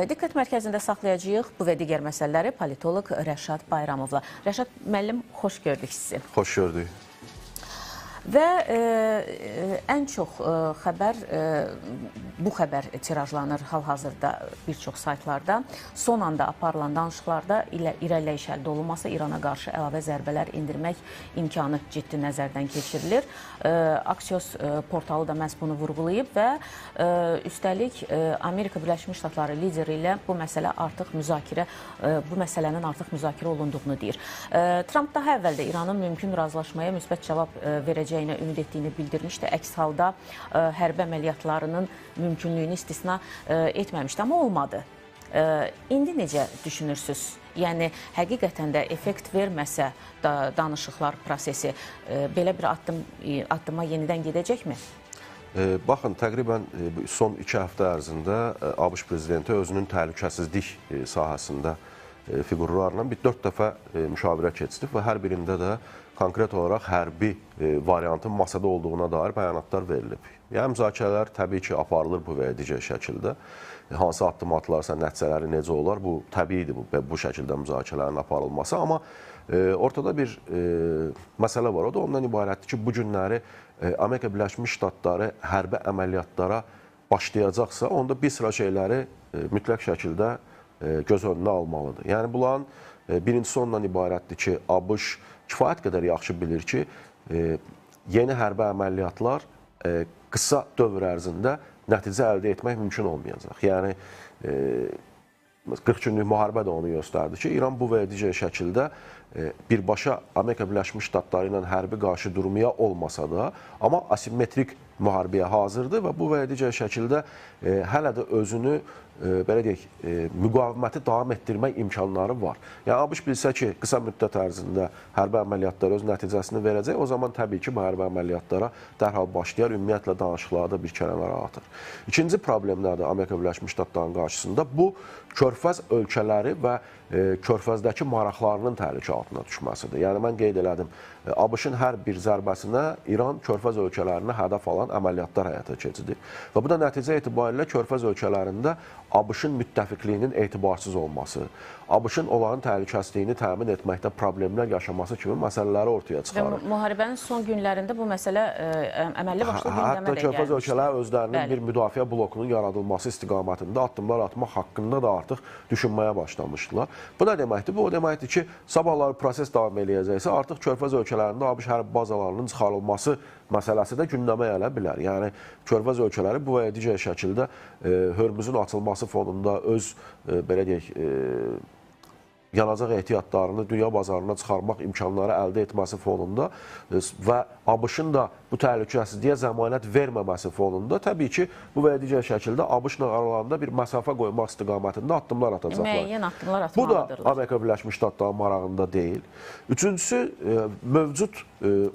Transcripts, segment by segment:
Diqqət mərkəzində saxlayacağıq bu və digər məsələləri politoloq Rəşad Bayramovla. Rəşad müəllim, xoş gördük sizi. Xoş gördük. Və ən çox xəbər, bu xəbər tirajlanır hal-hazırda bir çox saytlarda. Son anda aparılan danışıqlarda irəliləyiş əldə olunması, İrana qarşı əlavə zərbələr endirmək imkanı ciddi nəzərdən keçirilir. Axios portalı da məhz bunu vurğulayıb və üstəlik Amerika Birləşmiş Ştatları lideri ilə bu məsələnin artıq müzakirə olunduğunu deyir. Tramp daha əvvəl də İranın mümkün razılaşmaya müsbət cavab verəcəyinə ümid etdiyini bildirmişdi. Əks halda hərbi əməliyyatlarının mümkünlüyünü istisna etməmişdi, amma olmadı. İndi necə düşünürsünüz? Yəni, həqiqətən də effekt verməsə danışıqlar prosesi belə bir addıma yenidən gedəcəkmi? Baxın, təqribən son 2 həftə ərzində ABŞ prezidenti özünün təhlükəsizlik sahəsində fiqurlarla 4 dəfə müşavirə keçdi və hər birində də konkret olaraq hərbi variantın masada olduğuna dair bəyanatlar verilib. Yəni, müzakirələr təbii ki, aparılır bu və ya digər şəkildə. Hansı addım atılarsa, nəticələri necə olar, bu təbiidir bu şəkildə müzakirələrin aparılması. Amma ortada bir məsələ var, o da ondan ibarətdir ki, bu günləri Amerika Birləşmiş Ştatları hərbi əməliyyatlara başlayacaqsa, onda bir sıra şeyləri mütləq şəkildə göz önünə almalıdır. Yəni, bunların birincisi ondan ibarətdir ki, ABŞ kifayət qədər yaxşı bilir ki, yeni hərbi əməliyyatlar qısa dövr ərzində nəticə əldə etmək mümkün olmayacaq. Yəni, 40 günlük müharibə də onu göstərdi ki, İran bu və digər şəkildə birbaşa Amerika Birləşmiş Ştatları ilə hərbi qarşı durmaya olmasa da, amma asimetrik müharibəyə hazırdır və bu və digər şəkildə hələ də özünü belə deyək, müqaviməti davam etdirmək imkanları var. Yəni, ABŞ bilsə ki, qısa müddət ərzində hərbi əməliyyatlar öz nəticəsini verəcək, o zaman təbii ki, bu hərbi əməliyyatlara dərhal başlayar, ümumiyyətlə danışıqları da bir kənara atır. İkinci problem nədir Amerika Birləşmiş Ştatlarının qarşısında? Bu, körfəz ölkələri və körfəzdəki maraqlarının təhlükə altına düşməsidir. Yəni, mən qeyd elədim, ABŞ-ın hər bir zərbəsinə İran körfəz ölkələrinə hədəf alan əməliyyatlar həyata keçirir. Və bu da nəticə etibarilə körfəz ölkələrində ABŞ-ın müttəfiqliyinin etibarsız olması, ABŞ-ın onların təhlükəsizliyini təmin etməkdə problemlər yaşaması kimi məsələləri ortaya çıxarır. Və müharibənin son günlərində bu məsələ əməlli başlı gündəmə də gəlmişdir. Hətta körfəz ölkələri özlərinin bir müdafiə blokunun yaradılması istiqamətində addımlar atmaq haqqında da artıq düşünməyə başlamışdılar. Bu nə deməkdir? Bu o deməkdir ki, sabahları proses davam eləyəcəksə, artıq körfəz ölkələrində ABŞ hərbi bazalarının çıxarılması məsələsi də gündəmə gələ bilər. Yəni, körfəz ölkələri bu və ya digər şəkildə Hörmüzün açılması fonunda öz, belə deyək, yanacaq ehtiyatlarını dünya bazarına çıxarmaq imkanları əldə etməsi fonunda və ABŞ-ın da bu təhlükəsizliyə zəmanət verməməsi fonunda təbii ki, bu və ya digər şəkildə ABŞ-la aralarında bir məsafə qoymaq istiqamətində addımlar atacaqlar. Müəyyən addımlar atmalıdırlar. Bu da Amerika Birləşmiş Ştatlarının marağında deyil. Üçüncüsü, mövcud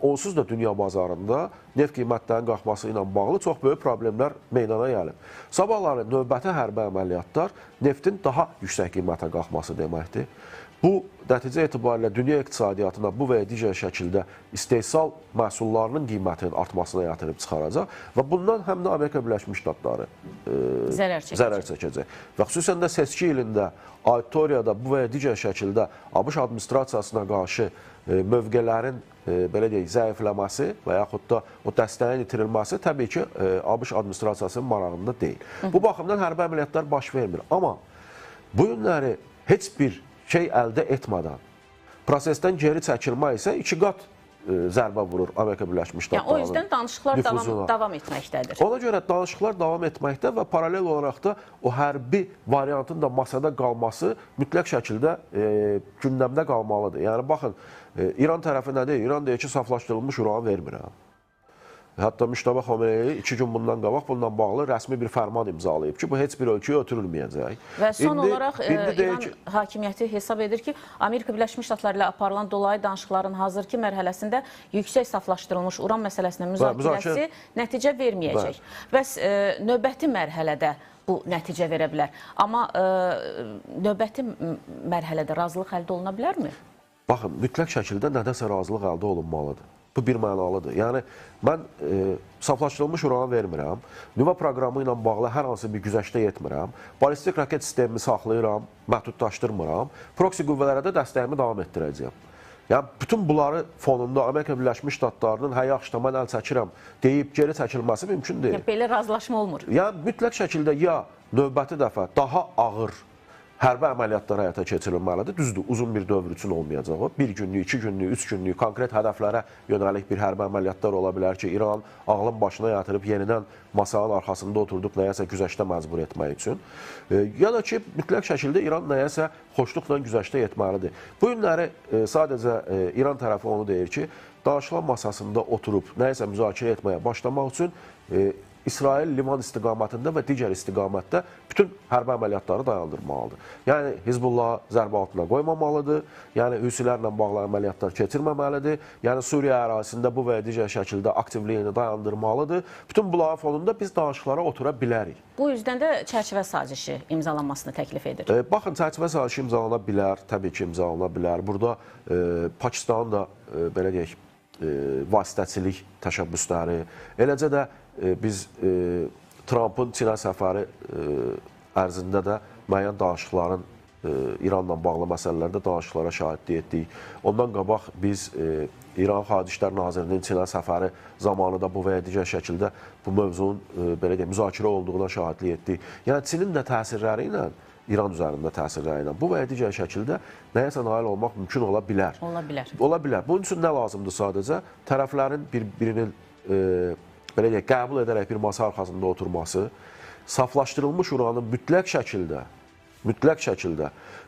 onsuz da dünya bazarında neft qiymətlərinin qalxması ilə bağlı çox böyük problemlər meydana gəlib. Sabahları növbəti hərbi əməliyyatlar neftin daha yüksək qiymətə qalxması deməkdir. Bu, nəticə etibarilə dünya iqtisadiyyatına bu və ya digər şəkildə istehsal məhsullarının qiymətinin artmasına yatırıb çıxaracaq və bundan həm də Amerika Birləşmiş Ştatları zərər çəkəcək. Və xüsusən də seçki ilində auditoriyada bu və ya digər şəkildə ABŞ administrasiyasına qarşı mövqələrin belə deyək, zəifləməsi və yaxud da o dəstəyin itirilməsi təbii ki, ABŞ administrasiyasının marağında deyil. Bu baxımdan hərbi əməliyyatlar baş vermir. Amma bu günləri heç bir şey əldə etmədən prosesdən geri çəkilmə isə 2 qat zərbə vurur Amerika Birləşmiş Ştatlarının nüfuzuna. O yüzdən danışıqlar davam etməkdədir. Ona görə danışıqlar davam etməkdə və paralel olaraq da o hərbi variantın da masada qalması mütləq şəkildə gündəmdə qalmalıdır. Yəni, baxın, İran tərəfi nə deyir? İran deyir ki, saflaşdırılmış uran vermirəm. Hətta Müştəbə Xameneyi 2 gün bundan qabaq bundan bağlı rəsmi bir fərman imzalayıb ki, bu heç bir ölkəyə ötürülməyəcək. Və son olaraq İran hakimiyyəti hesab edir ki, Amerika Birləşmiş Ştatları ilə aparılan dolayı danışıqların hazırki mərhələsində yüksək saflaşdırılmış uran məsələsinin müzakirəsi nəticə verməyəcək. Bəs növbəti mərhələdə bu nəticə verə bilər. Amma növbəti mərhələdə razılıq əldə oluna bilərmi? Baxın, mütləq şəkildə nədəsə razılıq əldə olunmalıdır. Bu bir mənalıdır. Yəni, mən saflaşdırılmış uran vermirəm, nüvə proqramı ilə bağlı hər hansı bir güzəştə yetmirəm, balistik raket sistemimi saxlayıram, məhdudlaşdırmıram, proksi qüvvələrə də dəstəyimi davam etdirəcəyəm. Yəni, bütün bunları fonunda Amerika Birləşmiş Ştatlarının hə yaxşı, mən əl çəkirəm deyib geri çəkilməsi mümkün deyil. Yəni, belə razılaşma olmur. Yəni, mütləq şəkildə ya növbəti dəfə daha ağır hərbi əməliyyatlar həyata keçirilməlidir. Düzdür, uzun bir dövr üçün olmayacaq o. 1 günlük, 2 günlük, 3 günlük konkret hədəflərə yönəlik bir hərbi əməliyyatlar ola bilər ki, İran ağlın başına yatırıb yenidən masanın arxasında oturdub nəyəsə güzəştə məcbur etmək üçün. Ya da ki, mütləq şəkildə İran nəyəsə xoşluqla güzəştə yetməlidir. Bu günləri sadəcə İran tərəfi onu deyir ki, danışılan masasında oturub nəyəsə müzakirə etməyə başlamaq üçün İsrail liman istiqamətində və digər istiqamətdə bütün hərbi əməliyyatları dayandırmalıdır. Yəni, Hizbullah zərbə altına qoymamalıdır, yəni Hüsilərlə bağlı əməliyyatlar keçirməməlidir, yəni Suriya ərazisində bu və digər şəkildə aktivliyini dayandırmalıdır. Bütün bunların fonunda biz danışıqlara otura bilərik. Bu yüzdən də çərçivə sazişi imzalanmasını təklif edir. Baxın, çərçivə sazişi imzalana bilər, təbii ki, imzalana bilər. Burada Pakistanın da, belə deyək, vasitəçilik təşəbbüsləri, eləcə də biz Trumpın Çinə səfəri ərzində də müəyyən danışıqların İranla bağlı məsələlərdə danışıqlara şahidlik etdik. Ondan qabaq biz İran Xarici İşlər Nazirinin Çinə səfəri zamanı da bu və ya digər şəkildə bu mövzunun belə deyək, müzakirə olduğuna şahidlik etdik. Yəni, Çinin də təsirləri ilə İran üzərində təsirləri ilə bu və ya digər şəkildə nəyəsə nail olmaq mümkün ola bilər. Ola bilər. Ola bilər. Bunun üçün nə lazımdır sadəcə? Tərəflərin bir-birinin belə deyək, qəbul edərək bir masa arxasında oturması, saflaşdırılmış uranın mütləq şəkildə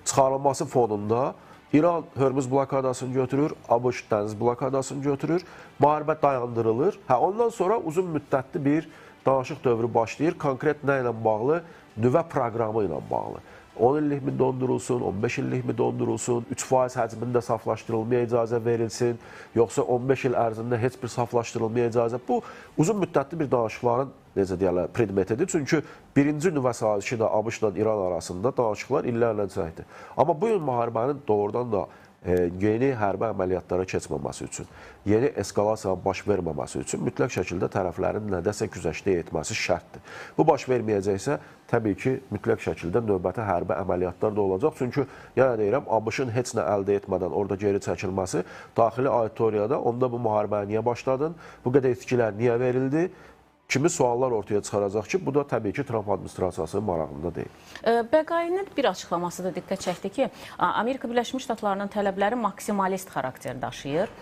çıxarılması fonunda İran Hörmüz blokadasını götürür, ABŞ dəniz blokadasını götürür, müharibə dayandırılır. Ondan sonra uzun müddətli bir danışıq dövrü başlayır, konkret nə ilə bağlı? Nüvə proqramı ilə bağlı. 10 illik mi dondurulsun, 15 illik mi dondurulsun, 3% həcmində saflaşdırılmaya icazə verilsin, yoxsa 15 il ərzində heç bir saflaşdırılmaya icazə. Bu, uzun müddətli bir danışıqların, necə deyərlər, predmetidir. Çünki birinci nüvə sazişi də ABŞ-la İran arasında danışıqlar illərlə çəkdi. Amma bu gün müharibənin doğrudan da yeni hərbi əməliyyatlara keçməməsi üçün, yeni eskalasiyanın baş verməməsi üçün mütləq şəkildə tərəflərin nədəsə güzəştə etməsi şərtdir. Bu baş verməyəcəksə, təbii ki, mütləq şəkildə növbəti hərbi əməliyyatlar da olacaq. Çünki, yəni deyirəm, ABŞ-ın heç nə əldə etmədən orada geri çəkilməsi daxili auditoriyada, onda bu müharibəyə niyə başladın, bu qədər itkilər niyə verildi? Kimi suallar ortaya çıxaracaq ki, bu da təbii ki, Trump administrasiyasının marağında deyil. Bəqainin bir açıqlaması da diqqət çəkdi ki, Amerika Birləşmiş Ştatlarının tələbləri maksimalist xarakter daşıyır.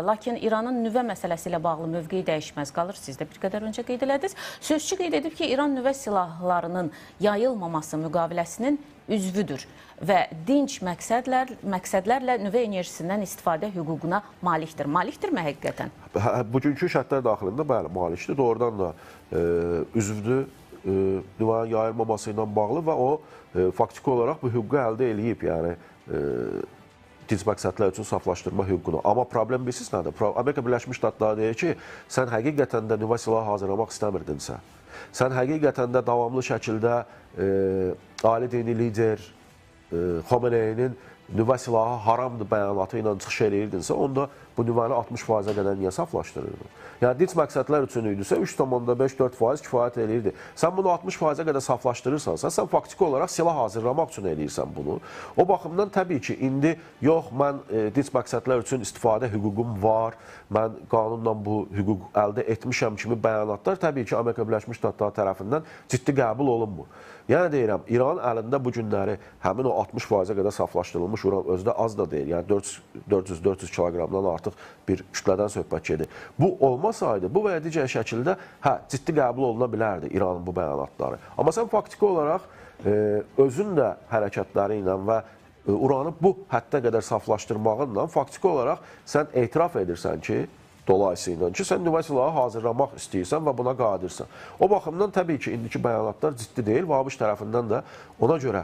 Lakin İranın nüvə məsələsi ilə bağlı mövqeyi dəyişməz qalır. Siz də bir qədər öncə qeyd elədiniz. Sözçü qeyd edib ki, İran nüvə silahlarının yayılmaması müqaviləsinin üzvüdür və dinc məqsədlərlə nüvə enerjisindən istifadə hüququna malikdir. Malikdirmi həqiqətən? Bugünkü şərtlər daxilində bəli, malikdir. Doğrudan da üzvdür nüvənin yayılmaması ilə bağlı və o faktiki olaraq bu hüququ əldə eləyib. Yəni, dinc məqsədlər üçün saflaşdırma hüququnu. Amma problem bilirsiniz nədir? Amerika Birləşmiş Ştatları deyir ki, sən həqiqətən də nüvə silahı hazırlamaq istəmirdinsə, sən həqiqətən də davamlı şəkildə ali dini lider Xomeneyinin nüvə silahı haramdır bəyanatı ilə çıxış edirdinsə, onda bu nüvəni 60%-ə qədər niyə saflaşdırırdın? Yəni, dinc məqsədlər üçün idisə 3,5-4% kifayət edirdi. Sən bunu 60%-ə qədər saflaşdırırsansa, sən faktiki olaraq silah hazırlamaq üçün edirsən bunu. O baxımdan təbii ki, indi yox, mən dinc məqsədlər üçün istifadə hüququm var, mən qanunla bu hüquq əldə etmişəm kimi bəyanatlar təbii ki, Amerika Birləşmiş Ştatları tərəfindən ciddi qəbul olunmur. Yəni deyirəm, İranın əlində bu günləri həmin o 60%-ə qədər saflaşdırılmış uran özdə az da deyil. Yəni 400-400 kiloqramdan artıq bir kütlədən söhbət gedir. Bu olmasaydı, bu və ya digər şəkildə ciddi qəbul oluna bilərdi İranın bu bəyanatları. Amma sən faktiki olaraq özün də hərəkətləri ilə və uranı bu həddə qədər saflaşdırmağınla faktiki olaraq sən etiraf edirsən ki, dolayısıyla ki, sən nüvə silahı hazırlamaq istəyirsən və buna qadirsən. O baxımdan təbii ki, indiki bəyanatlar ciddi deyil və ABŞ tərəfindən də ona görə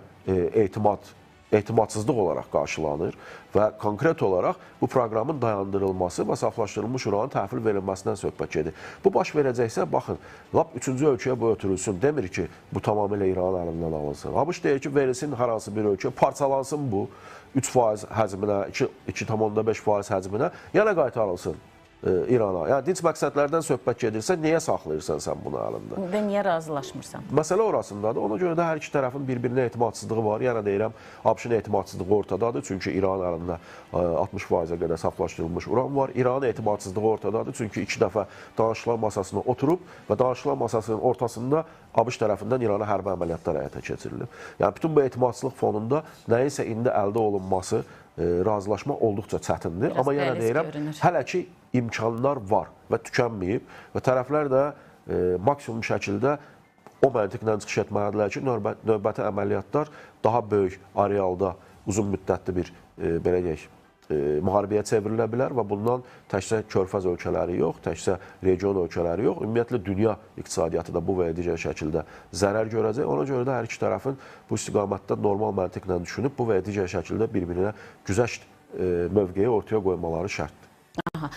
etimadsızlıq olaraq qarşılanır və konkret olaraq bu proqramın dayandırılması və saflaşdırılmış uranın təhvil verilməsindən söhbət gedir. Bu baş verəcəksə, baxın, lap 3-cü ölkəyə bu ötürülsün. Demir ki, bu tamamilə İranın əlindən alınsın. ABŞ deyir ki, verilsin hər hansı bir ölkə, parçalansın bu 3% həcminə, 2,5% həcminə, yenə qaytarılsın İrana. Yəni dinc məqsədlərdən söhbət gedirsə, niyə saxlayırsan sən bunu əlində? Və niyə razılaşmırsan? Məsələ orasındadır. Ona görə də hər iki tərəfin bir-birinə etimadsızlığı var. Yəni deyirəm, ABŞ-ın etimadsızlığı ortadadır. Çünki İran əlində 60%-ə qədər saflaşdırılmış uran var. İranın etimadsızlığı ortadadır. Çünki 2 dəfə danışıqlar masasına oturub və danışıqlar masasının ortasında ABŞ tərəfindən İrana hərbi əməliyyatlar həyata keçirilib. Yəni bütün bu etimadsızlıq fonunda nəyisə indi əldə olunması, razılaşma olduqca çətindir. Amma yenə deyirəm, hələ ki imkanlar var və tükənməyib və tərəflər də maksimum şəkildə o məntiqlə çıxış etməlidirlər ki, növbəti əməliyyatlar daha böyük arealda uzun müddətli bir belə deyək, müharibəyə çevrilə bilər və bundan təkcə körfəz ölkələri yox, təkcə region ölkələri yox, ümumiyyətlə dünya iqtisadiyyatı da bu və digər şəkildə zərər görəcək. Ona görə də hər iki tərəfin bu istiqamətdə normal məntiqlə düşünüb bu və digər şəkildə bir-birinə güzəşt mövqeyi ortaya qoymaları şərtdir. Aha.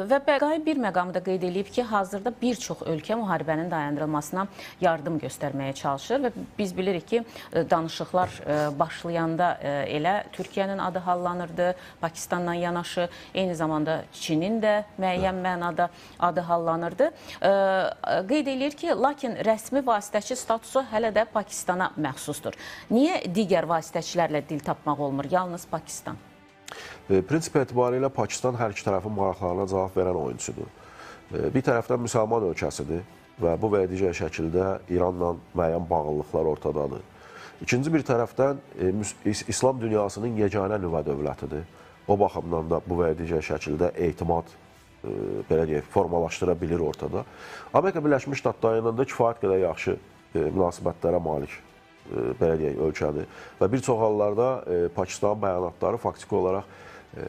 Və Bəqai bir məqamda qeyd edib ki, hazırda bir çox ölkə müharibənin dayandırılmasına yardım göstərməyə çalışır və biz bilirik ki, danışıqlar başlayanda elə Türkiyənin adı hallanırdı, Pakistanla yanaşı, eyni zamanda Çinin də müəyyən mənada adı hallanırdı. Qeyd edir ki, lakin rəsmi vasitəçi statusu hələ də Pakistana məxsusdur. Niyə digər vasitəçilərlə dil tapmaq olmur, yalnız Pakistan? Prinsip etibarilə Pakistan hər iki tərəfin maraqlarına cavab verən oyuncudur. Bir tərəfdən müsəlman ölkəsidir və bu və digər şəkildə İranla müəyyən bağlılıqlar ortadadır. İkinci bir tərəfdən İslam dünyasının yeganə nüvə dövlətidir. O baxımdan da bu və digər şəkildə etimad belə deyək, formalaşdıra bilir ortada. Amerika Birləşmiş Ştatları da kifayət qədər yaxşı münasibətlərə malik belə deyək, ölkədir. Və bir çox hallarda Pakistanın bəyanatları faktiki olaraq,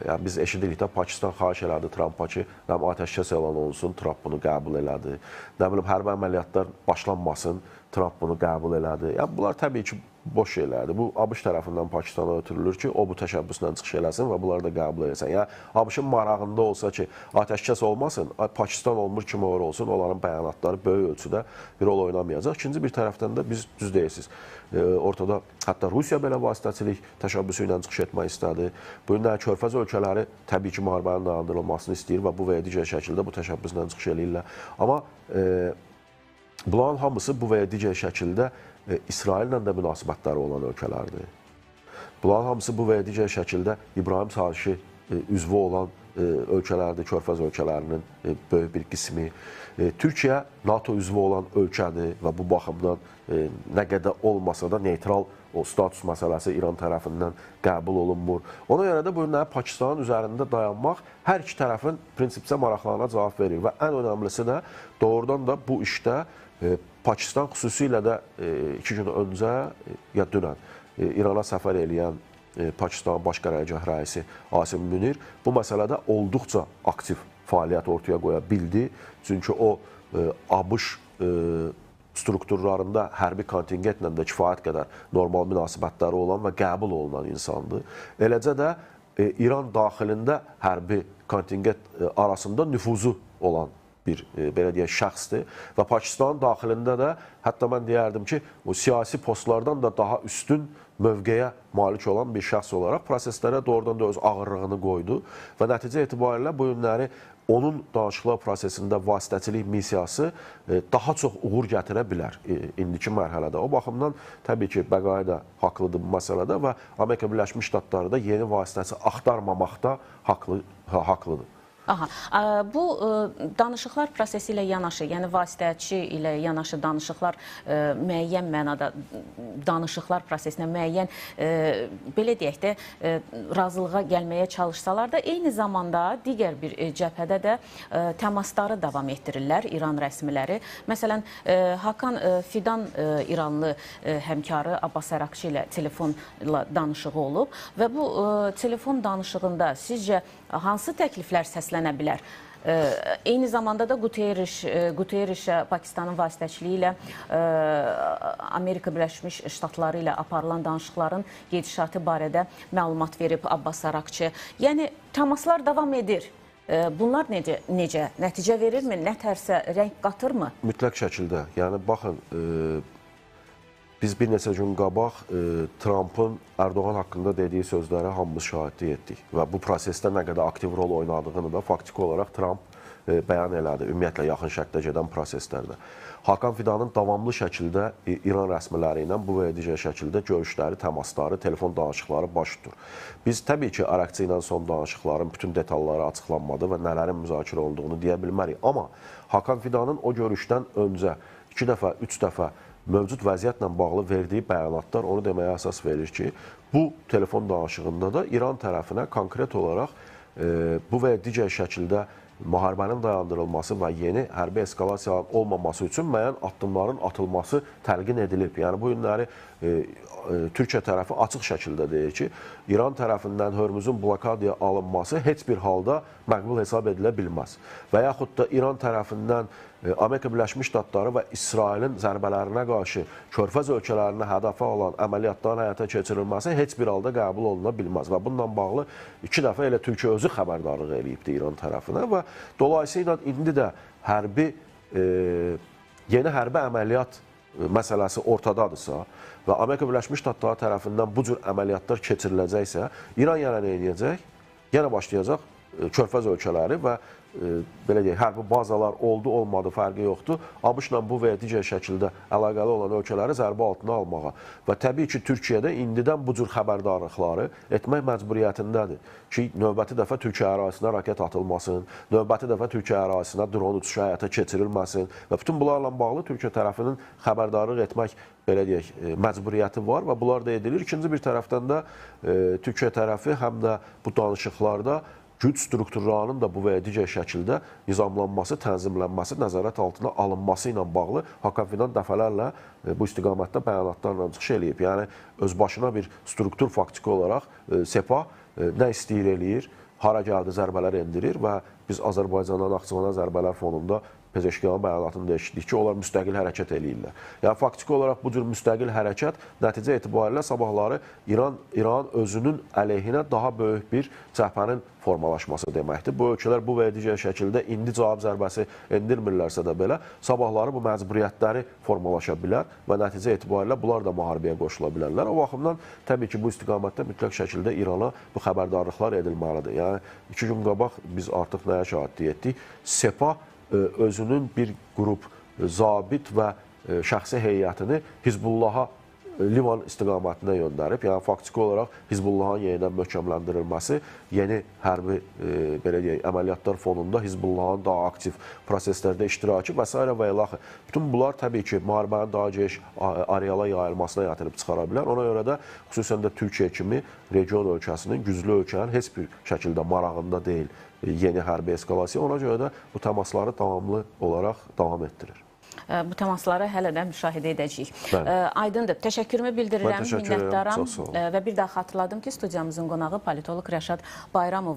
yəni biz eşidirik də, Pakistan xahiş elədi Trumpa ki, atəşkəs elan olunsun, Trump bunu qəbul elədi. Nə bilim, hərbi əməliyyatlar başlanmasın, Trump bunu qəbul elədi. Yəni bunlar təbii ki, boş şeylərdir. Bu ABŞ tərəfindən Pakistana ötürülür ki, o bu təşəbbüslə çıxış eləsin və bunları da qəbul eləsin. Yəni ABŞ-ın marağında olsa ki, atəşkəs olmasın, Pakistan olmur kimi olsun, onların bəyanatları böyük ölçüdə bir rol oynamayacaq. İkinci bir tərəfdən də biz düz deyirsiniz. Ortada hətta Rusiya belə vasitəçilik təşəbbüsü ilə çıxış etmək istədi. Bu günlər körfəz ölkələri təbii ki, müharibənin dayandırılmasını istəyir və bu və digər şəkildə bu təşəbbüslə çıxış eləyirlər. Amma bunların hamısı bu və digər şəkildə İsraillə də münasibətləri olan ölkələrdir. Bunların hamısı bu və digər şəkildə İbrahim sazişi üzvü olan ölkələrdir, körfəz ölkələrinin böyük bir qismi. Türkiyə NATO üzvü olan ölkədir və bu baxımdan nə qədər olmasa da neytral o status məsələsi İran tərəfindən qəbul olunmur. Ona görə də bu günləri Pakistanın üzərində dayanmaq hər iki tərəfin prinsipcə maraqlarına cavab verir və ən önəmlisi də doğrudan da bu işdə Pakistan xüsusilə də 2 gün öncə ya dünən İrana səfər eləyən Pakistan Baş Qərargah rəisi Asim Münir bu məsələdə olduqca aktiv fəaliyyət ortaya qoya bildi. Çünki o ABŞ strukturlarında hərbi kontingentlə də kifayət qədər normal münasibətləri olan və qəbul olunan insandır. Eləcə də İran daxilində hərbi kontingent arasında nüfuzu olan bir belə deyək şəxsdir və Pakistanın daxilində də hətta mən deyərdim ki, o siyasi postlardan da daha üstün mövqeyə malik olan bir şəxs olaraq proseslərə doğrudan da öz ağırlığını qoydu və nəticə etibarilə bu günləri onun danışıqlar prosesində vasitəçilik missiyası daha çox uğur gətirə bilər indiki mərhələdə. O baxımdan təbii ki, Bəqai da haqlıdır bu məsələdə və Amerika Birləşmiş Ştatları da yeni vasitəçi axtarmamaqda haqlıdır. Aha, bu danışıqlar prosesi ilə yanaşı, yəni vasitəçi ilə yanaşı danışıqlar müəyyən mənada danışıqlar prosesinə müəyyən belə deyək də razılığa gəlməyə çalışsalar da eyni zamanda digər bir cəbhədə də təmasları davam etdirirlər İran rəsmiləri. Məsələn, Hakan Fidan İranlı həmkarı Abbas Ərakçı ilə telefonla danışığı olub və bu telefon danışığında sizcə hansı təkliflər səslənə bilər? Eyni zamanda da Guterres Pakistanın vasitəçiliyi ilə Amerika Birləşmiş Ştatları ilə aparılan danışıqların gedişatı barədə məlumat verib Abbas Ərakçı. Yəni, təmaslar davam edir. Bunlar necə? Nəticə verirmi? Nə tərsə rəng qatırmı? Mütləq şəkildə. Yəni, baxın, biz bir neçə gün qabaq Trumpın Erdoğan haqqında dediyi sözlərə hamımız şahidlik etdik və bu prosesdə nə qədər aktiv rol oynadığını da faktiki olaraq Trump bəyan elədi, ümumiyyətlə yaxın şərqdə gedən proseslərdə. Hakan Fidanın davamlı şəkildə İran rəsmiləri ilə bu və ya digər şəkildə görüşləri, təmasları, telefon danışıqları baş tutur. Biz təbii ki, Arakçı ilə son danışıqların bütün detalları açıqlanmadı və nələrin müzakirə olduğunu deyə bilmərik. Amma Hakan Fidanın o görüşdən öncə 2 dəfə, 3 dəfə mövcud vəziyyətlə bağlı verdiyi bəyanatlar onu deməyə əsas verir ki, bu telefon danışığında da İran tərəfinə konkret olaraq bu və ya digər şəkildə müharibənin dayandırılması və yeni hərbi eskalasiyaların olmaması üçün müəyyən addımların atılması təlqin edilib. Yəni bu günləri Türkiyə tərəfi açıq şəkildə deyir ki, İran tərəfindən Hörmüzün blokadaya alınması heç bir halda məqbul hesab edilə bilməz. Və yaxud da İran tərəfindən Amerika Birləşmiş Ştatları və İsrailin zərbələrinə qarşı Körfəz ölkələrinə hədəfə alan əməliyyatların həyata keçirilməsi heç bir halda qəbul oluna bilməz. Və bununla bağlı 2 dəfə elə Türkiyə özü xəbərdarlıq eləyibdir İran tərəfinə və dolayısıyla indi də yeni hərbi əməliyyat məsələsi ortadadırsa və Amerika Birləşmiş Ştatları tərəfindən bu cür əməliyyatlar keçiriləcəksə, İran yenə nə edəcək? Yenə başlayacaq Körfəz ölkələri və belə deyək, hərbi bazalar oldu, olmadı, fərqi yoxdur. ABŞ-la bu və ya digər şəkildə əlaqəli olan ölkələri zərbə altına almağa və təbii ki, Türkiyədə indidən bu cür xəbərdarlıqları etmək məcburiyyətindədir ki, növbəti dəfə Türkiyə ərazisinə raket atılmasın, növbəti dəfə Türkiyə ərazisinə dron uçuşu həyata keçirilməsin və bütün bunlarla bağlı Türkiyə tərəfinin xəbərdarlıq etmək belə deyək, məcburiyyəti var və bunlar da edilir. İkinci bir tərəfdən də Türkiyə tərəfi həm də bu danışıqlarda güc strukturlarının da bu və ya digər şəkildə nizamlanması, tənzimlənməsi, nəzarət altına alınması ilə bağlı Hakan Fidan dəfələrlə bu istiqamətdə bəyanatlarla çıxış eləyib. Yəni, özbaşına bir struktur faktiki olaraq Sepah nə istəyir eləyir, hara gəldi zərbələr endirir və biz Azərbaycandan Naxçıvana zərbələr fonunda Pezeşkiyanın bəyanatını dəyişdik ki, onlar müstəqil hərəkət eləyirlər. Yəni, faktiki olaraq bu cür müstəqil hərəkət nəticə etibarilə sabahları İran özünün əleyhinə daha böyük bir cəbhənin formalaşması deməkdir. Bu ölkələr bu və ya digər şəkildə indi cavab zərbəsi endirmirlərsə də belə, sabahları bu məcburiyyətləri formalaşa bilər və nəticə etibarilə bunlar da müharibəyə qoşula bilərlər. O baxımdan təbii ki, bu istiqamətdə mütləq şəkildə İrana bu xəbərdarlıqlar edilməlidir. Yəni, 2 gün qabaq biz artıq nəyə şahidlik etdik? Sepah özünün bir qrup zabit və şəxsi heyətini Hizbullaha Livan istiqamətinə göndərib. Yəni, faktiki olaraq Hizbullahın yenidən möhkəmləndirilməsi, yeni hərbi belə deyək, əməliyyatlar fonunda Hizbullahın daha aktiv proseslərdə iştirakı və s. və ilaxı. Bütün bunlar təbii ki, müharibənin daha geniş areala yayılmasına gətirib çıxara bilər. Ona görə də xüsusən də Türkiyə kimi region ölkəsinin, güclü ölkənin heç bir şəkildə marağında deyil yeni hərbi eskalasiya. Ona görə də bu təmasları davamlı olaraq davam etdirir. Bu təmasları hələ də müşahidə edəcəyik. Aydındır. Təşəkkürümü bildirirəm, minnətdaram və bir daha xatırladım ki, studiyamızın qonağı politoloq Rəşad Bayramov.